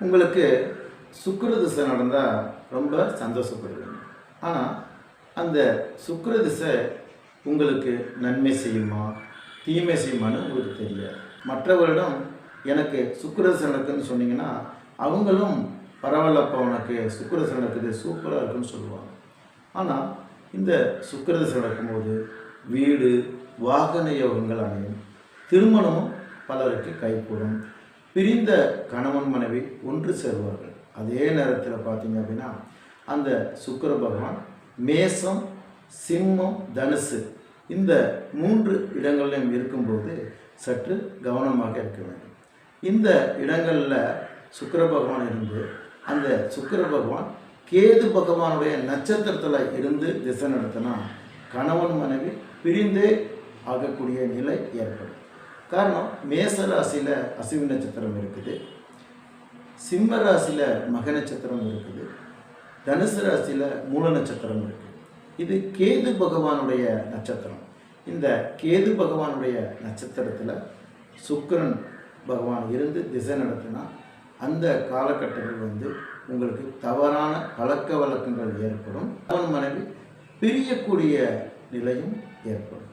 உங்களுக்கு சுக்கிர திசை நடந்தால் ரொம்ப சந்தோஷப்படுவீங்க. ஆனால் அந்த சுக்கிர திசை உங்களுக்கு நன்மை செய்யுமா தீமை செய்யுமான்னு உங்களுக்கு தெரியாது. மற்றவர்களிடம் எனக்கு சுக்கிர திசை நடக்குதுன்னு சொன்னீங்கன்னா அவங்களும் பரவாயில்லப்பா உனக்கு சுக்கிர திசை நடக்குது சூப்பராக இருக்குன்னு சொல்லுவாங்க. ஆனால் இந்த சுக்கிர திசை நடக்கும்போது வீடு வாகன யோகங்கள் அமையும், திருமணமும் பலருக்கு கைகூடும், பிரிந்த கணவன் மனைவி ஒன்று சேருவார்கள். அதே நேரத்தில் பார்த்தீங்க அப்படின்னா அந்த சுக்கிர பகவான் மேசம் சிம்மம் தனுசு இந்த 3 இடங்களிலும் இருக்கும்போது சற்று கவனமாக இருக்க வேண்டும். இந்த இடங்களில் சுக்கிர பகவான் இருந்து அந்த சுக்கிர பகவான் கேது பகவானுடைய நட்சத்திரத்தில் இருந்து திசை நடத்தினா கணவன் மனைவி பிரிந்தே ஆகக்கூடிய நிலை ஏற்படும். காரணம், மேச ராசியில் அஸ்வினி நட்சத்திரம் இருக்குது, சிம்ம ராசியில் மக நட்சத்திரம் இருக்குது, தனுசு ராசியில் மூல நட்சத்திரம் இருக்குது. இது கேது பகவானுடைய நட்சத்திரம். இந்த கேது பகவானுடைய நட்சத்திரத்தில் சுக்கிரன் பகவான் இருந்து திசை நடத்தினா அந்த காலகட்டங்கள் உங்களுக்கு தவறான பழக்க வழக்கங்கள் ஏற்படும், கணவன் மனைவி பிரியக்கூடிய நிலையும் ஏற்படும்.